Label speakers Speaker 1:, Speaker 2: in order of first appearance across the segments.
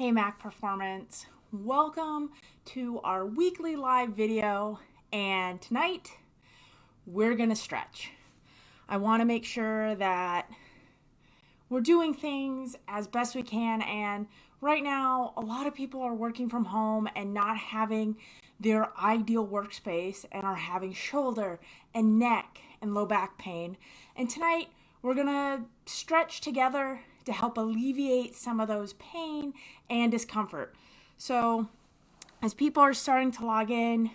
Speaker 1: Hey Mac Performance, welcome to our weekly live video, and tonight we're gonna stretch. I want to make sure that we're doing things as best we can, and right now a lot of people are working from home and not having their ideal workspace and are having shoulder and neck and low back pain. And tonight we're gonna stretch together to help alleviate some of those pain and discomfort. So as people are starting to log in,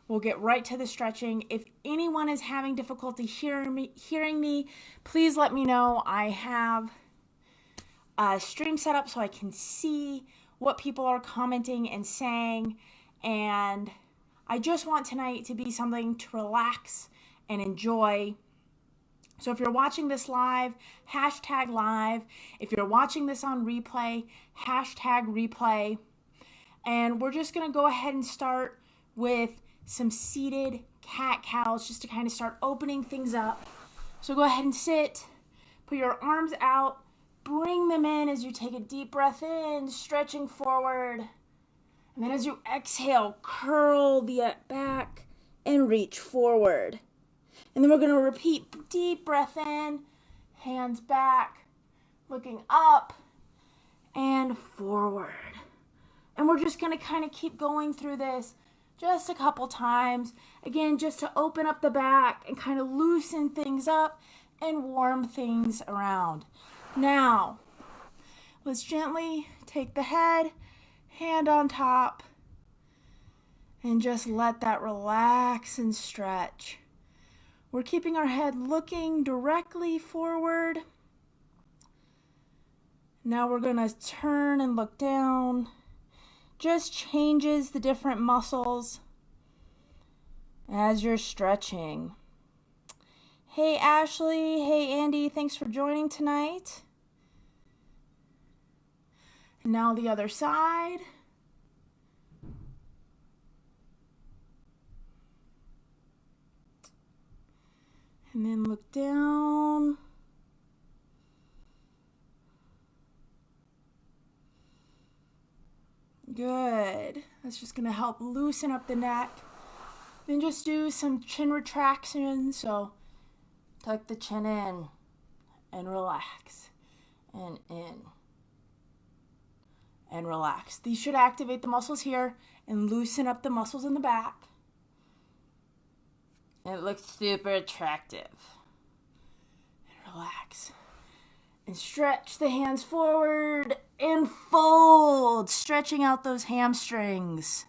Speaker 1: we'll get right to the stretching. If anyone is having difficulty hearing me, please let me know. I have a stream set up so I can see what people are commenting and saying. And I just want tonight to be something to relax and enjoy. So if you're watching this live, hashtag live. If you're watching this on replay, hashtag replay. And we're just going to go ahead and start with some seated cat-cows just to kind of start opening things up. So go ahead and sit, put your arms out, bring them in as you take a deep breath in, stretching forward. And then as you exhale, curl the back and reach forward. And then we're going to repeat, deep breath in, hands back, looking up and forward. And we're just going to kind of keep going through this just a couple times. Again, just to open up the back and kind of loosen things up and warm things around. Now, let's gently take the head, hand on top, and just let that relax and stretch. We're keeping our head looking directly forward. Now we're going to turn and look down. Just changes the different muscles as you're stretching. Hey Ashley, hey Andy, thanks for joining tonight. And now the other side. And then look down. Good. That's just going to help loosen up the neck. Then just do some chin retraction. So tuck the chin in and relax. And in. And relax. These should activate the muscles here and loosen up the muscles in the back. It looks super attractive. And relax. And stretch the hands forward and fold, stretching out those hamstrings.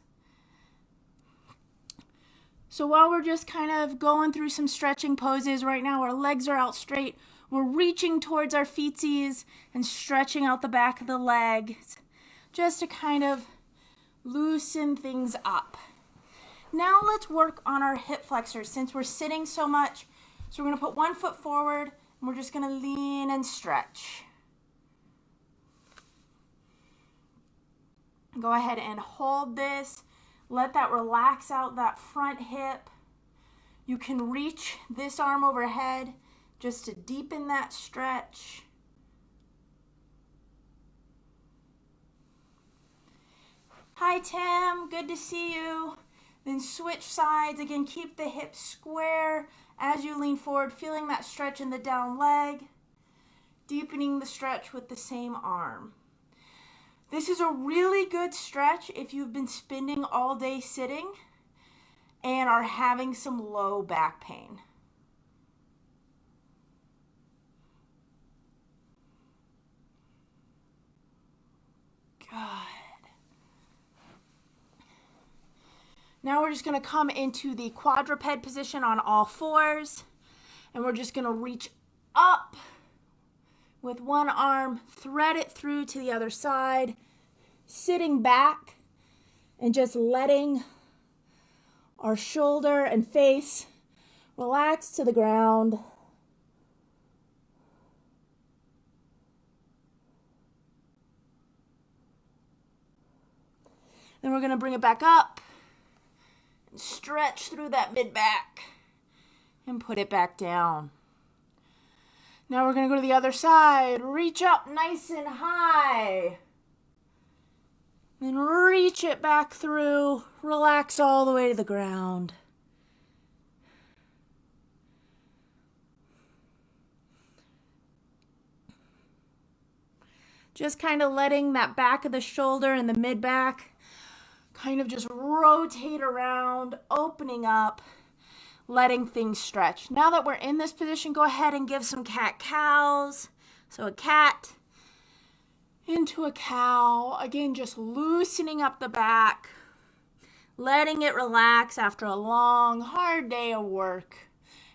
Speaker 1: So while we're just kind of going through some stretching poses right now, our legs are out straight. We're reaching towards our feetsies and stretching out the back of the legs just to kind of loosen things up. Now let's work on our hip flexors since we're sitting so much. So we're going to put one foot forward and we're just going to lean and stretch. Go ahead and hold this. Let that relax out that front hip. You can reach this arm overhead just to deepen that stretch. Hi Tim, good to see you. Then switch sides. Again, keep the hips square as you lean forward, feeling that stretch in the down leg, deepening the stretch with the same arm. This is a really good stretch if you've been spending all day sitting and are having some low back pain. Good. Now we're just going to come into the quadruped position on all fours, and we're just going to reach up with one arm, thread it through to the other side, sitting back and just letting our shoulder and face relax to the ground. Then we're going to bring it back up. Stretch through that mid-back and put it back down. Now we're going to go to the other side. Reach up nice and high. Then reach it back through. Relax all the way to the ground. Just kind of letting that back of the shoulder and the mid-back kind of just rotate around, opening up, letting things stretch. Now that we're in this position, go ahead and give some cat-cows. So a cat into a cow. Again, just loosening up the back, letting it relax after a long, hard day of work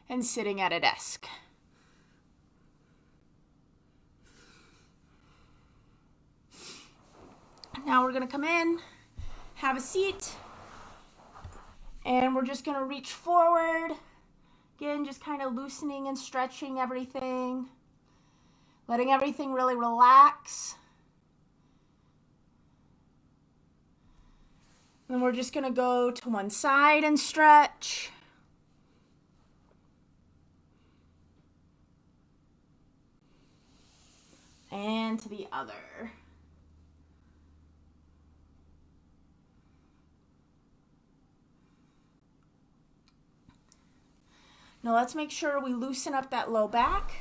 Speaker 1: and sitting at a desk. Now we're going to come in, have a seat, and we're just going to reach forward. Again, just kind of loosening and stretching everything, letting everything really relax. Then we're just going to go to one side and stretch. And to the other. Now let's make sure we loosen up that low back.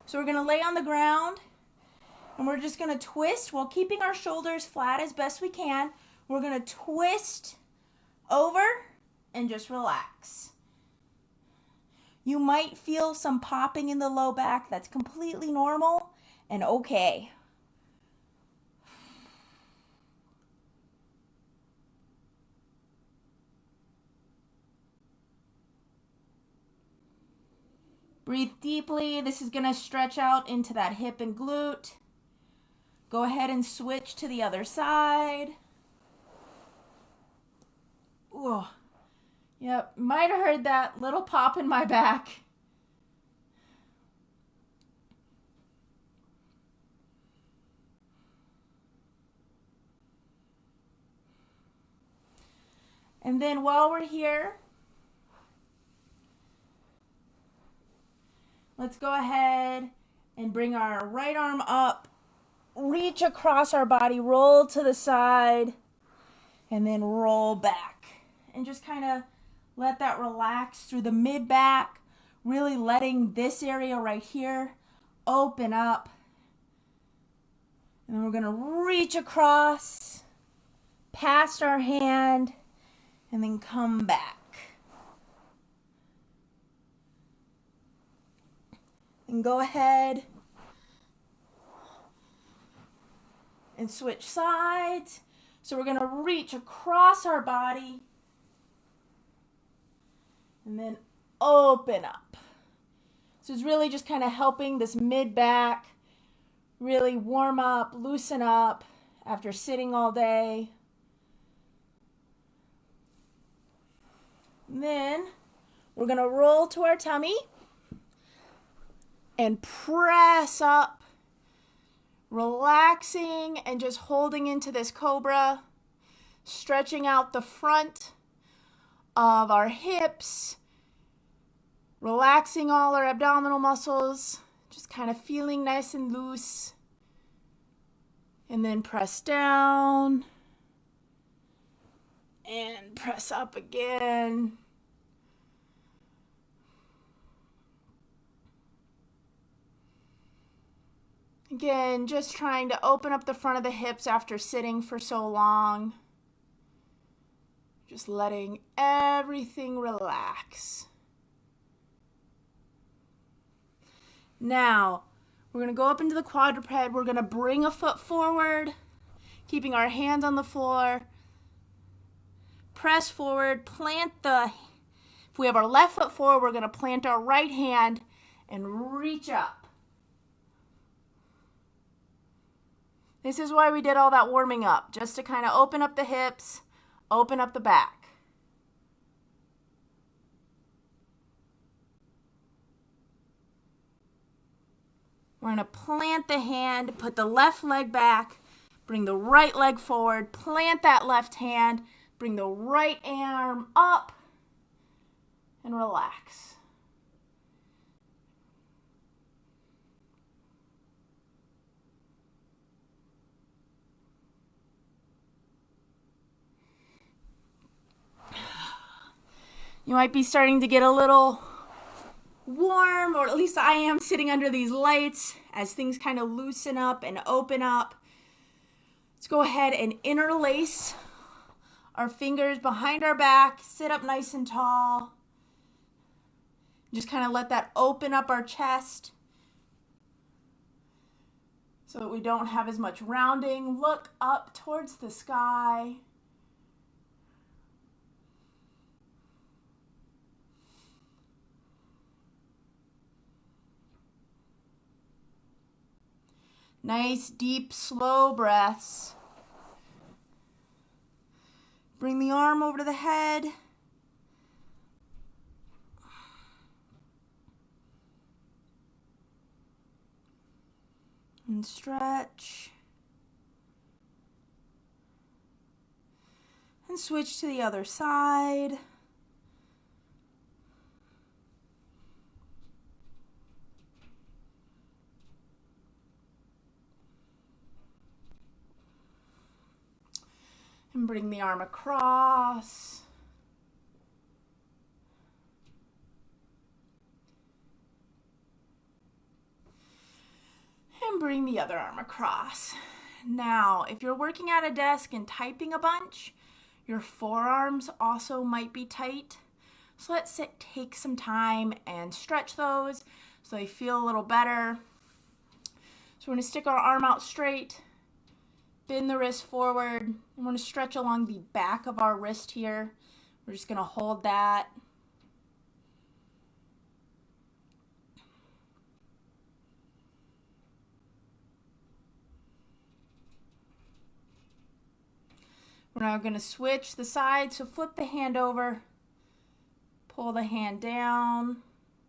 Speaker 1: So we're going to lay on the ground and we're just going to twist while keeping our shoulders flat as best we can. We're going to twist over and just relax. You might feel some popping in the low back. That's completely normal and okay. Breathe deeply. This is going to stretch out into that hip and glute. Go ahead and switch to the other side. Ooh. Yep, might have heard that little pop in my back. And then while we're here, let's go ahead and bring our right arm up, reach across our body, roll to the side, and then roll back. And just kind of let that relax through the mid-back, really letting this area right here open up. And then we're going to reach across, past our hand, and then come back. And go ahead and switch sides. So we're going to reach across our body and then open up. So it's really just kind of helping this mid-back really warm up, loosen up after sitting all day. And then we're going to roll to our tummy and press up, relaxing and just holding into this cobra, stretching out the front of our hips, relaxing all our abdominal muscles, just kind of feeling nice and loose. And then press down and press up again. Again, just trying to open up the front of the hips after sitting for so long. Just letting everything relax. Now, we're going to go up into the quadruped. We're going to bring a foot forward, keeping our hands on the floor. Press forward, if we have our left foot forward, we're going to plant our right hand and reach up. This is why we did all that warming up, just to kind of open up the hips, open up the back. We're going to plant the hand, put the left leg back, bring the right leg forward, plant that left hand, bring the right arm up, and relax. You might be starting to get a little warm, or at least I am, sitting under these lights as things kind of loosen up and open up. Let's go ahead and interlace our fingers behind our back, sit up nice and tall. Just kind of let that open up our chest so that we don't have as much rounding. Look up towards the sky. Nice, deep, slow breaths. Bring the arm over to the head. And stretch. And switch to the other side. And bring the arm across. And bring the other arm across. Now, if you're working at a desk and typing a bunch, your forearms also might be tight. So let's take some time and stretch those so they feel a little better. So we're going to stick our arm out straight. Bend the wrist forward. I'm going to stretch along the back of our wrist here. We're just going to hold that. We're now going to switch the side. So flip the hand over. Pull the hand down.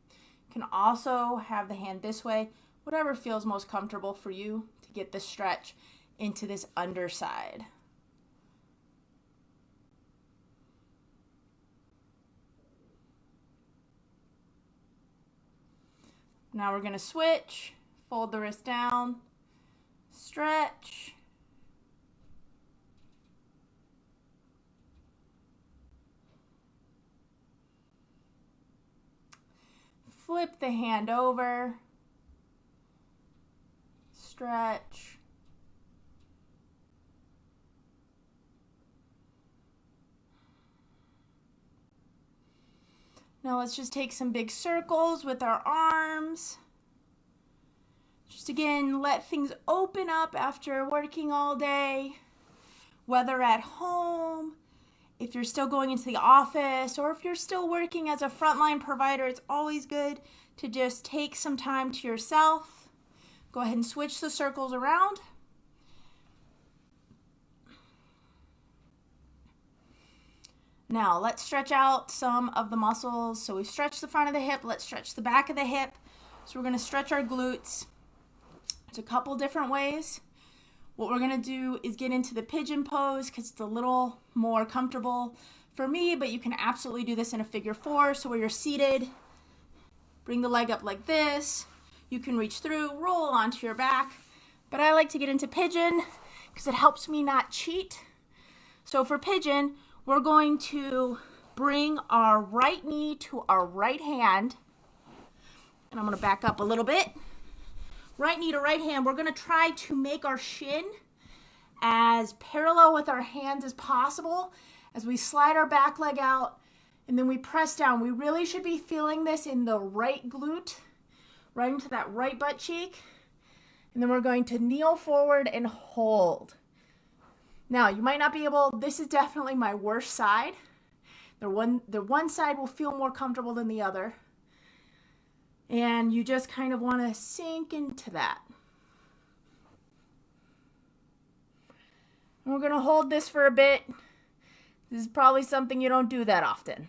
Speaker 1: You can also have the hand this way. Whatever feels most comfortable for you to get the stretch into this underside. Now we're going to switch, fold the wrist down, stretch. Flip the hand over, stretch. Now let's just take some big circles with our arms. Just again, let things open up after working all day, whether at home, if you're still going into the office, or if you're still working as a frontline provider. It's always good to just take some time to yourself. Go ahead and switch the circles around. Now, let's stretch out some of the muscles. So we've stretched the front of the hip. Let's stretch the back of the hip. So we're going to stretch our glutes. It's a couple different ways. What we're going to do is get into the pigeon pose because it's a little more comfortable for me, but you can absolutely do this in a figure four. So where you're seated, bring the leg up like this. You can reach through, roll onto your back. But I like to get into pigeon because it helps me not cheat. So for pigeon, we're going to bring our right knee to our right hand. And I'm going to back up a little bit. Right knee to right hand. We're going to try to make our shin as parallel with our hands as possible as we slide our back leg out and then we press down. We really should be feeling this in the right glute, right into that right butt cheek. And then we're going to kneel forward and hold. Now, you might not be able, this is definitely my worst side. The one side will feel more comfortable than the other. And you just kind of want to sink into that. And we're going to hold this for a bit. This is probably something you don't do that often.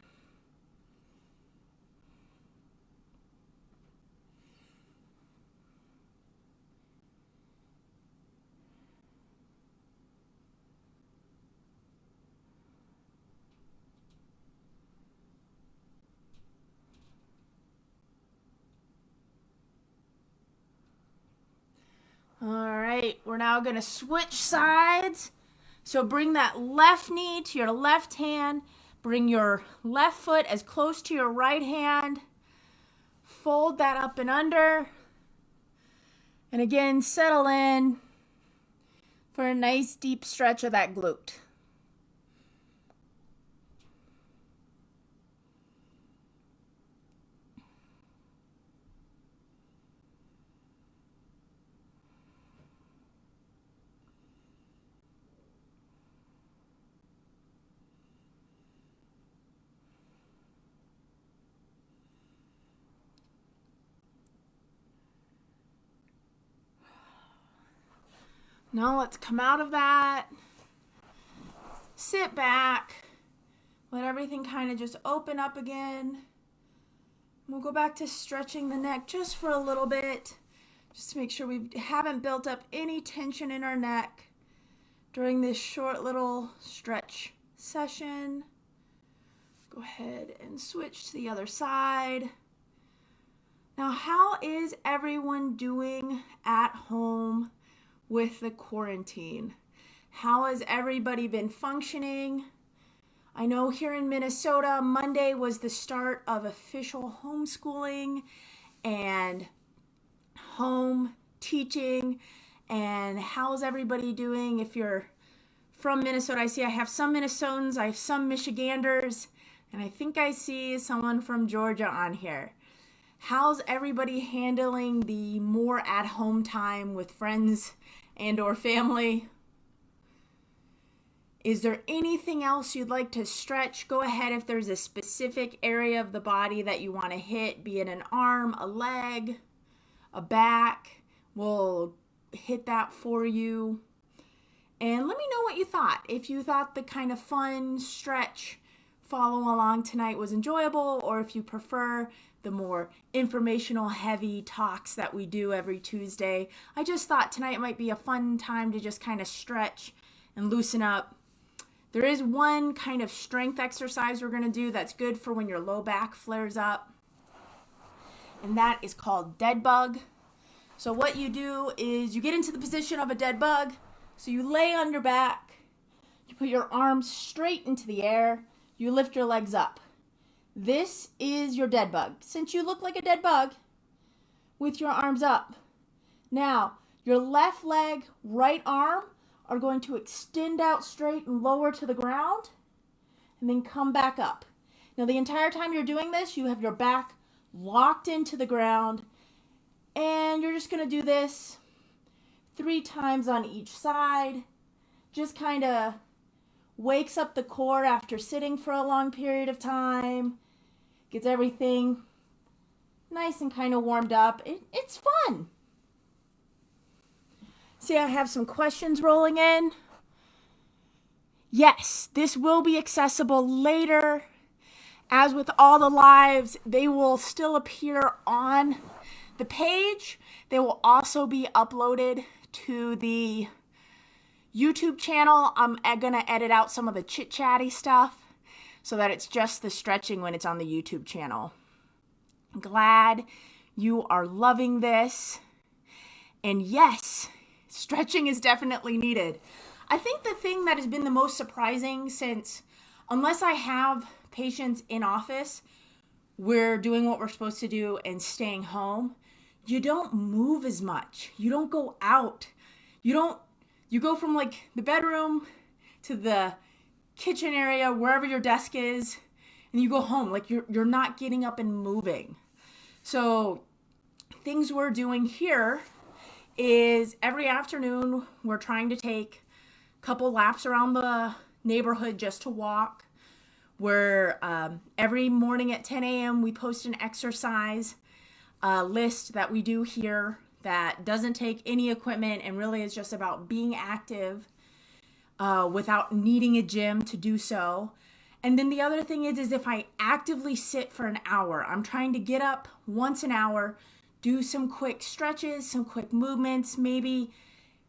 Speaker 1: All right, we're now going to switch sides. So bring that left knee to your left hand, Bring your left foot as close to your right hand. Fold that up and under. And again, settle in for a nice deep stretch of that glute. Now let's come out of that, sit back, let everything kind of just open up again. We'll go back to stretching the neck just for a little bit, just to make sure we haven't built up any tension in our neck during this short little stretch session. Go ahead and switch to the other side. Now, how is everyone doing at home with the quarantine? How has everybody been functioning? I know here in Minnesota, Monday was the start of official homeschooling and home teaching. And how's everybody doing? If you're from Minnesota, I see I have some Minnesotans, I have some Michiganders, and I think I see someone from Georgia on here. How's everybody handling the more at-home time with friends and or family? Is there anything else you'd like to stretch? Go ahead if there's a specific area of the body that you want to hit, be it an arm, a leg, a back. We'll hit that for you. And let me know what you thought. If you thought the kind of fun stretch follow along tonight was enjoyable, or if you prefer the more informational heavy talks that we do every Tuesday. I just thought tonight might be a fun time to just kind of stretch and loosen up. There is one kind of strength exercise we're going to do that's good for when your low back flares up, and that is called dead bug. So what you do is you get into the position of a dead bug. So you lay on your back, you put your arms straight into the air, you lift your legs up. This is your dead bug. Since you look like a dead bug with your arms up. Now, your left leg, right arm are going to extend out straight and lower to the ground and then come back up. Now, the entire time you're doing this, you have your back locked into the ground, and you're just going to do this 3 times on each side. Just kind of wakes up the core after sitting for a long period of time. Gets everything nice and kind of warmed up. It's fun. See, I have some questions rolling in. Yes, this will be accessible later. As with all the lives, they will still appear on the page. They will also be uploaded to the YouTube channel. I'm going to edit out some of the chit-chatty stuff so that it's just the stretching when it's on the YouTube channel. I'm glad you are loving this. And yes, stretching is definitely needed. I think the thing that has been the most surprising since, unless I have patients in office, we're doing what we're supposed to do and staying home, you don't move as much. You don't go out. You go from like the bedroom to the kitchen area, wherever your desk is, and you go home. Like you're not getting up and moving. So things we're doing here is every afternoon we're trying to take a couple laps around the neighborhood just to walk. Every morning at 10 a.m. we post an exercise list that we do here that doesn't take any equipment and really is just about being active without needing a gym to do so. And then the other thing is if I actively sit for an hour, I'm trying to get up once an hour, do some quick stretches, some quick movements. Maybe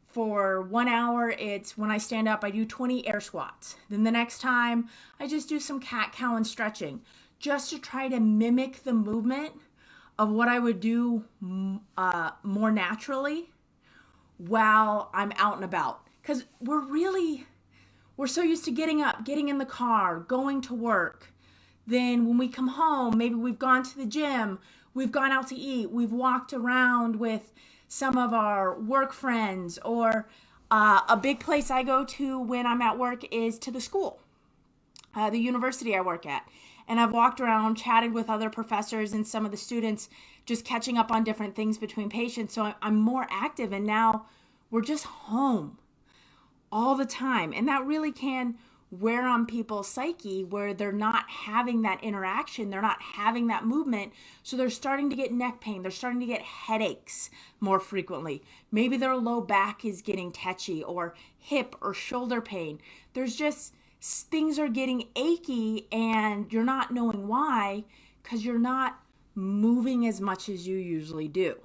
Speaker 1: for 1 hour, it's when I stand up, I do 20 air squats. Then the next time, I just do some cat-cow and stretching just to try to mimic the movement of what I would do more naturally while I'm out and about. Because we're we're so used to getting up, getting in the car, going to work. Then when we come home, maybe we've gone to the gym, we've gone out to eat, we've walked around with some of our work friends, or a big place I go to when I'm at work is to the school, the university I work at. And I've walked around, chatted with other professors and some of the students, just catching up on different things between patients. So I'm more active, and now we're just home all the time. And that really can wear on people's psyche, where they're not having that interaction, they're not having that movement, so they're starting to get neck pain, they're starting to get headaches more frequently. Maybe their low back is getting tetchy, or hip or shoulder pain. There's just things are getting achy, and you're not knowing why, because you're not moving as much as you usually do.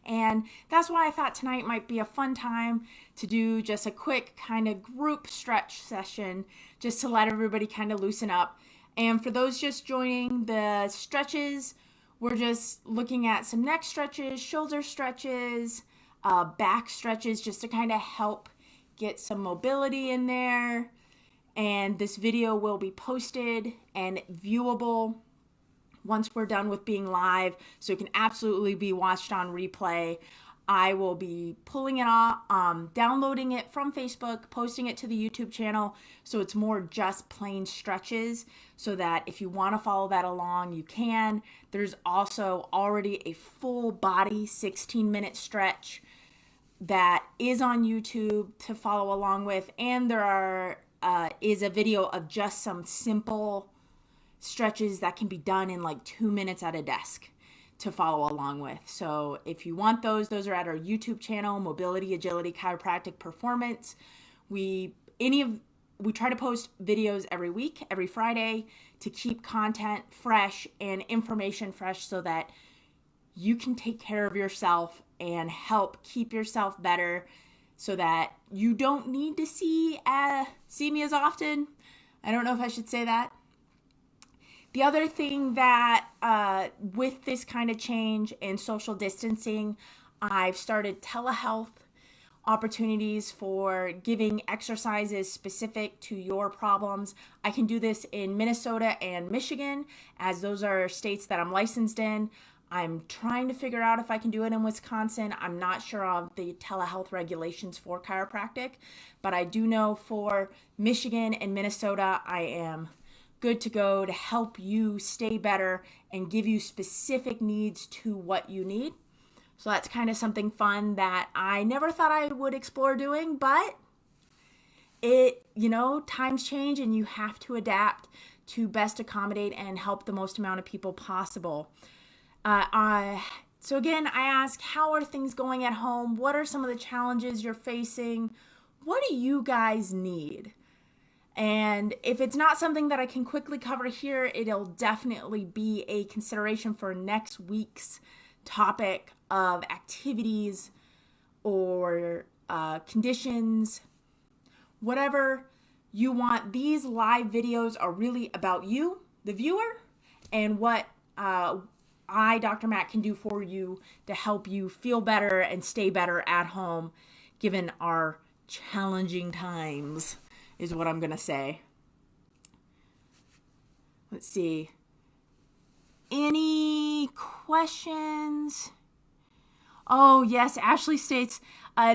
Speaker 1: And that's why I thought tonight might be a fun time to do just a quick kind of group stretch session, just to let everybody kind of loosen up. And for those just joining, the stretches, we're just looking at some neck stretches, shoulder stretches, back stretches, just to kind of help get some mobility in there. And this video will be posted and viewable once we're done with being live, so it can absolutely be watched on replay. I will be pulling it off, downloading it from Facebook, posting it to the YouTube channel, so it's more just plain stretches, so that if you want to follow that along, you can. There's also already a full body 16-minute stretch that is on YouTube to follow along with, and there is a video of just some simple stretches that can be done in like 2 minutes at a desk to follow along with. So if you want those are at our YouTube channel, Mobility, Agility, Chiropractic, Performance. We try to post videos every week, every Friday, to keep content fresh and information fresh, so that you can take care of yourself and help keep yourself better, so that you don't need to see me as often. I don't know if I should say that. The other thing that with this kind of change in social distancing, I've started telehealth opportunities for giving exercises specific to your problems. I can do this in Minnesota and Michigan, as those are states that I'm licensed in. I'm trying to figure out if I can do it in Wisconsin. I'm not sure of the telehealth regulations for chiropractic, but I do know for Michigan and Minnesota, I am good to go to help you stay better and give you specific needs to what you need. So that's kind of something fun that I never thought I would explore doing, but times change, and you have to adapt to best accommodate and help the most amount of people possible. So again, I ask, how are things going at home? What are some of the challenges you're facing? What do you guys need? And if it's not something that I can quickly cover here, it'll definitely be a consideration for next week's topic of activities or conditions, whatever you want. These live videos are really about you, the viewer, and what I, Dr. Matt, can do for you to help you feel better and stay better at home, given our challenging times, is what I'm going to say. Let's see. Any questions? Oh, yes. Ashley states,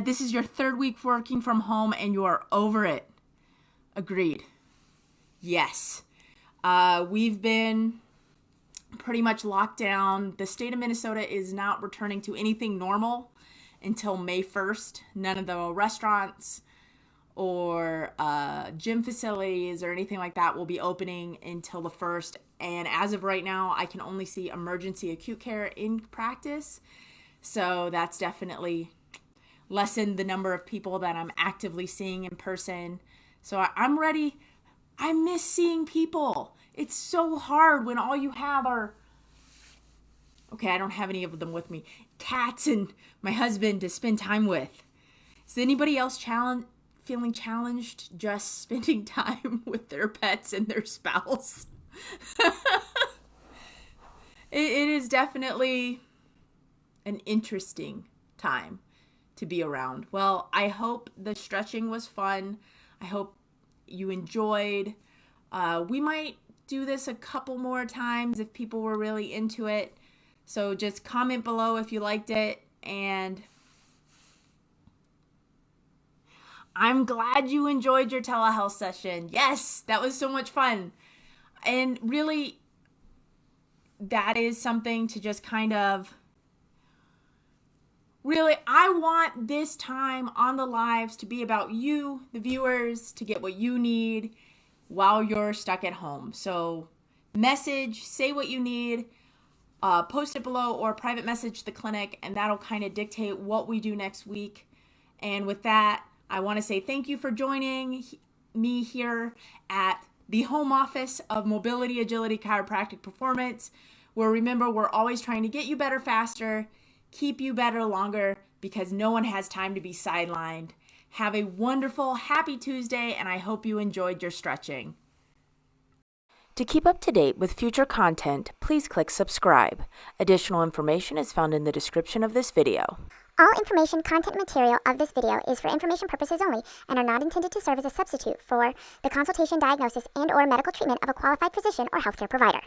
Speaker 1: this is your third week working from home and you are over it. Agreed. Yes. We've been pretty much locked down. The state of Minnesota is not returning to anything normal until May 1st. None of the restaurants or gym facilities or anything like that will be opening until the 1st. And as of right now, I can only see emergency acute care in practice. So that's definitely lessened the number of people that I'm actively seeing in person. So I'm ready. I miss seeing people. It's so hard when all you have are, okay, I don't have any of them with me, cats and my husband to spend time with. Is anybody else feeling challenged just spending time with their pets and their spouse? It is definitely an interesting time to be around. Well, I hope the stretching was fun. I hope you enjoyed. We might do this a couple more times if people were really into it. So just comment below if you liked it. And I'm glad you enjoyed your telehealth session. Yes, that was so much fun. And really, that is something to just kind of, really, I want this time on the lives to be about you, the viewers, to get what you need while you're stuck at home. So message, say what you need, post it below, or private message the clinic, and that'll kind of dictate what we do next week. And with that, I want to say thank you for joining me here at the home office of Mobility Agility Chiropractic Performance, where, remember, we're always trying to get you better faster, keep you better longer, because no one has time to be sidelined. Have a wonderful, happy Tuesday, and I hope you enjoyed your stretching. To keep up to date with future content, please click subscribe. Additional information is found in the description of this video.
Speaker 2: All information, content, material of this video is for information purposes only and are not intended to serve as a substitute for the consultation, diagnosis, and/or medical treatment of a qualified physician or healthcare provider.